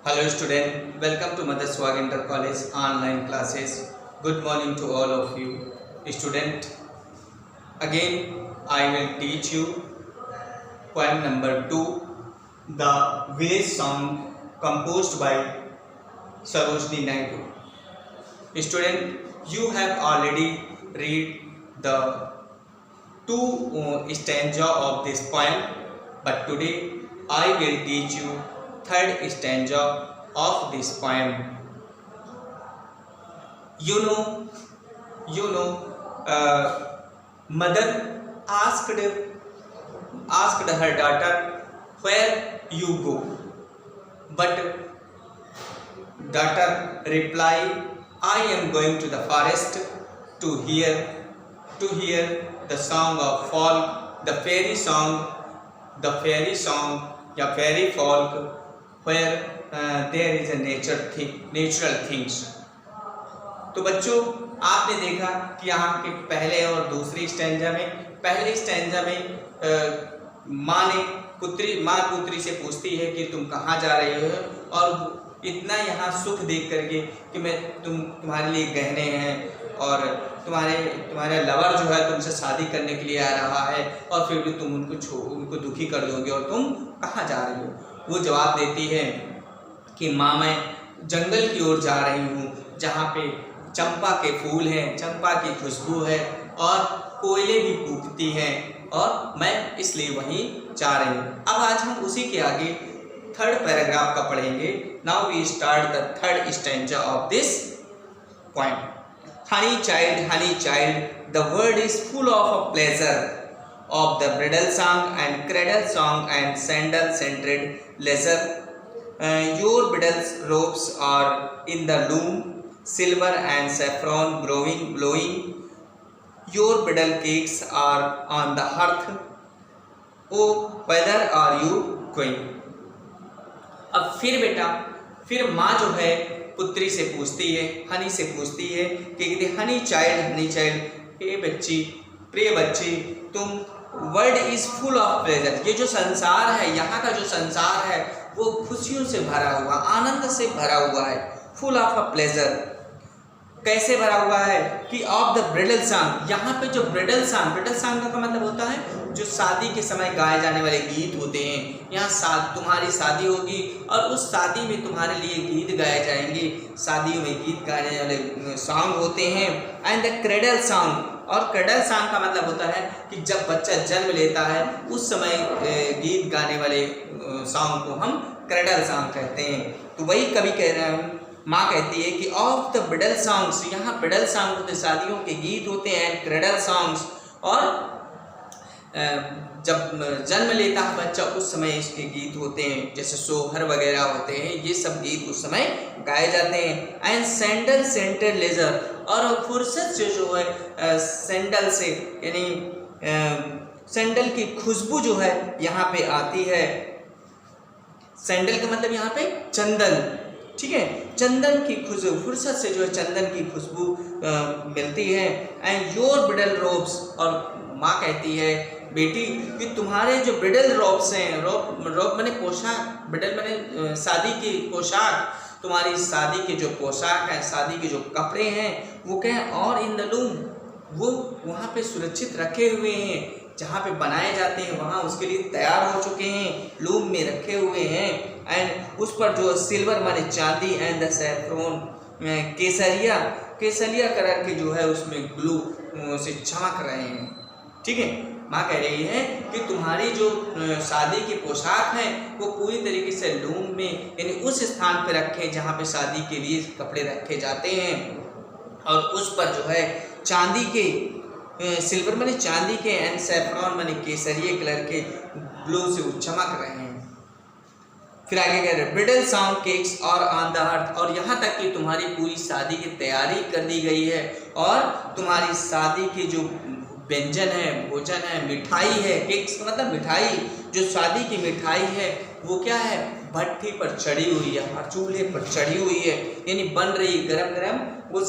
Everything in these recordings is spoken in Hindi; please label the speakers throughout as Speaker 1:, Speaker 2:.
Speaker 1: Hello student, welcome to Mother Swag Inter College online classes. Good morning to all of you. Student, again I will teach you poem number 2, the village song composed by Sarojini Naidu. Student, you have already read the two stanza of this poem, but today I will teach you third stanza of this poem. You know, mother asked her daughter, "Where you go?" But daughter replied, "I am going to the forest to hear the song of folk, the fairy song या fairy folk where there is a natural things." तो बच्चों, आपने देखा कि यहाँ के पहले और दूसरी स्टैंजा में, पहले स्टैंजा में माँ पुत्री से पूछती है कि तुम कहाँ जा रही हो, और इतना यहाँ सुख देख करके कि मैं तुम्हारे लिए गहने हैं और तुम्हारे लवर जो है तुमसे शादी करने के लिए आ रहा है, और फिर भी तुम उनको दुखी कर दोगे और तुम कहाँ जा रही हो। वो जवाब देती है कि माँ, मैं जंगल की ओर जा रही हूँ जहाँ पे चंपा के फूल हैं, चंपा की खुशबू है और कोयले भी कूकती हैं, और मैं इसलिए वहीं जा रही हूँ। अब आज हम उसी के आगे थर्ड पैराग्राफ का पढ़ेंगे। Now we start the third stanza of this poem. Honey child, the world is full of a pleasure of the bridal song and cradle song and sandal-scented leisure. Your bridal robes are in the loom, silver and saffron blowing. Your bridal cakes are on the hearth. Oh, whither are you going? अब फिर माँ जो है पुत्री से पूछती है, हनी से पूछती है कि हनी चाइल्ड, प्रिय बच्ची, तुम world is full of pleasure, ये जो संसार है, यहाँ का जो संसार है वो खुशियों से भरा हुआ, आनंद से भरा हुआ है। फुल ऑफ अ प्लेजर कैसे भरा हुआ है कि ऑफ द ब्रिडल सॉन्ग, यहाँ पे जो ब्रिडल सॉन्ग का मतलब होता है जो शादी के समय गाए जाने वाले गीत होते हैं। यहाँ तुम्हारी शादी होगी और उस शादी में तुम्हारे लिए गीत गाए जाएंगे, शादियों में गीत गाने वाले सॉन्ग होते हैं। एंड द क्रेडल सॉन्ग, और क्रेडल सॉन्ग का मतलब होता है कि जब बच्चा जन्म लेता है उस समय गीत गाने वाले सॉन्ग को हम क्रेडल सॉन्ग कहते हैं। तो वही कवि कह रहे हैं, माँ कहती है कि ऑफ द ब्रिडल सॉन्ग्स, यहाँ ब्रिडल सॉन्ग होते शादियों के गीत होते हैं, एंड क्रेडल सॉन्ग्स, और जब जन्म लेता है बच्चा उस समय इसके गीत होते हैं, जैसे सोहर वगैरह होते हैं, ये सब गीत उस समय गाए जाते हैं। एंड सैंडल सेंटेड लेजर, और फुर्सत से जो है सैंडल से, यानी सैंडल की खुशबू जो है यहाँ पे आती है। सैंडल का मतलब यहाँ पे चंदन, ठीक है, चंदन की खुशबू, फुर्सत से जो है चंदन की खुशबू मिलती है। एंड योर ब्रिडल रोब्स, और माँ कहती है बेटी कि तुम्हारे जो ब्रिडल रोब्स हैं, रोब माने पोशाक, ब्रिडल माने शादी की पोशाक, तुम्हारी शादी के जो पोशाक है, शादी के जो कपड़े हैं वो क्या है, और इन द लूम, वो वहाँ पे सुरक्षित रखे हुए हैं, जहाँ पे बनाए जाते हैं वहाँ उसके लिए तैयार हो चुके हैं, लूम में रखे हुए हैं। एंड उस पर जो सिल्वर माने चांदी, and the saffron Kesariya colour के जो है उसमें ग्लू से चमक रहे हैं, ठीक है। माँ कह रही है कि तुम्हारी जो शादी की पोशाक है वो पूरी तरीके से लूम में, यानी उस स्थान पर रखे जहाँ पे शादी के लिए कपड़े रखे जाते हैं, और उस पर जो है चांदी के, सिल्वर माने चांदी के, एंड सैफ्रॉन माने केसरिया कलर के ग्लो से वो चमक रहे हैं। फिर आगे कह रहे ब्रिडल सॉन्ग केक्स और ऑन द अर्थ, और यहाँ तक कि तुम्हारी पूरी शादी की तैयारी कर दी गई है, और तुम्हारी शादी की जो व्यंजन है, भोजन है, मिठाई है, केक्स का मतलब मिठाई, जो शादी की मिठाई है वो क्या है, भट्ठी पर चढ़ी हुई है और चूल्हे पर चढ़ी हुई है, यानी बन रही गरम गरम वो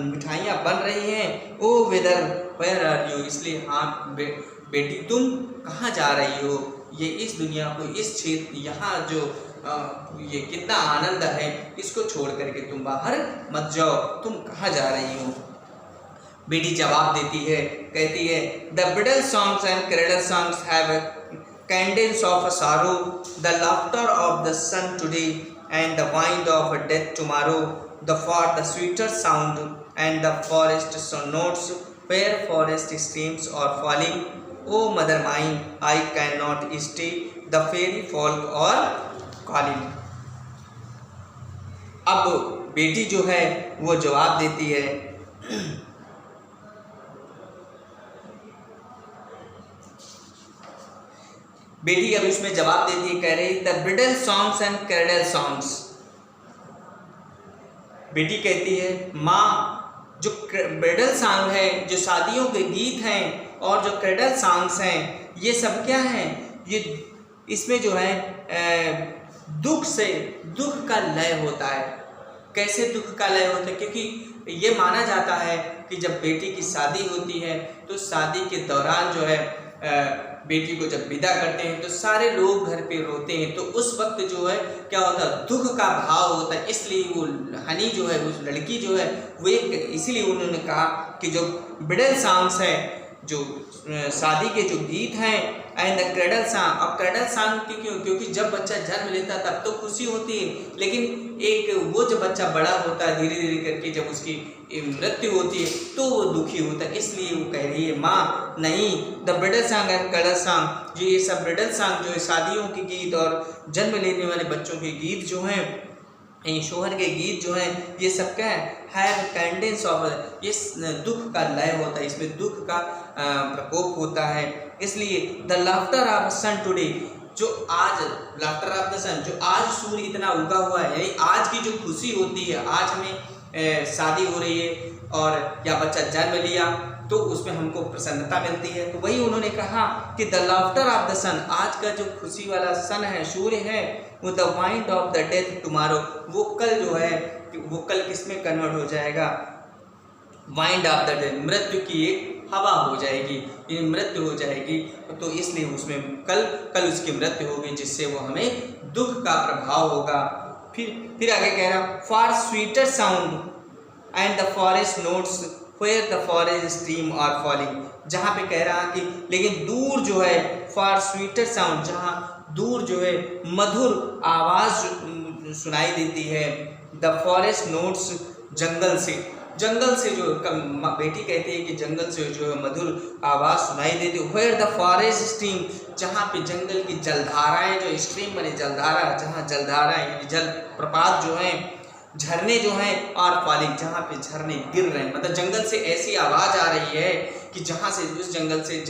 Speaker 1: मिठाइयाँ बन रही हैं। ओ वेदर वेयर आर यू, इसलिए हाँ बेटी तुम कहाँ जा रही हो, ये इस दुनिया को, इस क्षेत्र, यहाँ जो ये कितना आनंद है, इसको छोड़ करके तुम बाहर मत जाओ, तुम कहाँ जा रही हो। बेटी जवाब देती है, कहती है the bridal songs and cradle songs have cadence of a sorrow, the laughter of the sun today and the wind of a death tomorrow, the for the sweeter sound and the forest notes where forest streams are falling, O mother mine I can not stay the fairy folk are calling. अब बेटी जो है वो जवाब देती है, बेटी अब इसमें जवाब देती है, कह रही the bridal songs and cradle songs. बेटी कहती है माँ, जो ब्रिडल सॉन्ग है, जो शादियों के गीत हैं, और जो क्रेडल सॉन्ग्स हैं, ये सब क्या हैं, ये इसमें जो है दुख से दुख का लय होता है। कैसे दुख का लय होता है? क्योंकि ये माना जाता है कि जब बेटी की शादी होती है तो शादी के दौरान जो है बेटी को जब विदा करते हैं तो सारे लोग घर पे रोते हैं, तो उस वक्त जो है क्या होता है, दुख का भाव होता है। इसलिए वो हनी जो है, उस लड़की जो है वो एक, इसीलिए उन्होंने कहा कि जो ब्रिडल सॉन्ग्स है, जो शादी के जो गीत हैं, एंड द क्रेडल सॉन्ग। अब क्रेडल सॉन्ग क्यों? क्योंकि जब बच्चा जन्म लेता तब तो खुशी होती है, लेकिन एक वो जब बच्चा बड़ा होता है धीरे धीरे करके, जब उसकी मृत्यु होती है तो वो दुखी होता है। इसलिए वो कह रही है माँ, नहीं, the bridle song and cradle song, जो ये सब ब्रिडल सॉन्ग जो है शादियों के गीत और जन्म लेने वाले बच्चों के गीत जो हैं, शोहर के गीत जो हैं, ये सब क्या है कैंडेंस ऑफ, ये दुख का लय होता है, इसमें दुख का प्रकोप होता है। इसलिए the laughter of sun today, जो आज लाफ्टर ऑफ द सन, जो आज सूर्य इतना उगा हुआ है, यानी आज की जो खुशी होती है, आज हमें शादी हो रही है और या बच्चा जन्म लिया तो उसमें हमको प्रसन्नता मिलती है, तो वही उन्होंने कहा कि द लाफ्टर ऑफ द सन, आज का जो खुशी वाला सन है, सूर्य है, वो the wind of the death tomorrow, वो कल जो है, वो कल किस में कन्वर्ट हो जाएगा, वाइंड ऑफ द डेथ, मृत्यु की एक हवा हो जाएगी, यानी मृत्यु हो जाएगी, तो इसलिए उसमें कल उसकी मृत्यु होगी, जिससे वो हमें दुख का प्रभाव होगा। फिर आगे कह रहा, for sweeter sound and the forest notes where the forest stream are falling, जहाँ पे कह रहा कि लेकिन दूर जो है, फॉर स्वीटर साउंड, जहाँ दूर जो है मधुर आवाज़ सुनाई देती है, द फॉरेस्ट नोट्स, जंगल से जो बेटी कहती है कि जंगल से जो है मधुर आवाज़ सुनाई देती है, वेयर द फॉरेस्ट स्ट्रीम, जहाँ पे जंगल की जलधाराएं, जो स्ट्रीम बने जलधारा, जहाँ जलधाराएं यानी जल प्रपात जो हैं, झरने जो हैं, और फॉलिंग, जहाँ पे झरने गिर रहे हैं, मतलब जंगल से ऐसी आवाज़ आ रही है कि जहाँ से उस जंगल से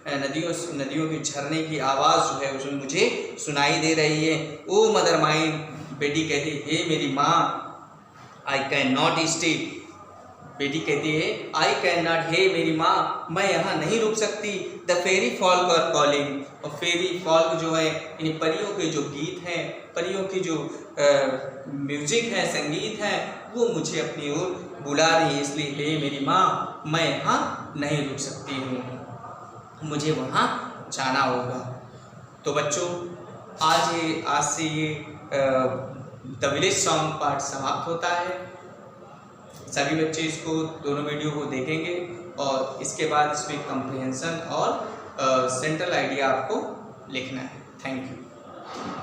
Speaker 1: नदियों की झरने की आवाज़ जो है उसमें मुझे सुनाई दे रही है। ओ मदर माइन, बेटी कहती है हे मेरी माँ, आई कैन नॉट स्टे, बेटी कहती है आई कैन नॉट, हे मेरी माँ, मैं यहाँ नहीं रुक सकती, the fairy folk are calling, और फेरी फॉल्क जो है इन परियों के जो गीत हैं, परियों की जो म्यूजिक है, संगीत है, वो मुझे अपनी ओर बुला रही है, इसलिए हे मेरी माँ, मैं यहाँ नहीं रुक सकती हूँ, मुझे वहाँ जाना होगा। तो बच्चों, आज से ये द विलेज सॉन्ग पार्ट समाप्त होता है। सभी बच्चे इसको, दोनों वीडियो को देखेंगे और इसके बाद इसमें कंप्रिहेंशन और सेंट्रल आइडिया आपको लिखना है। Thank you.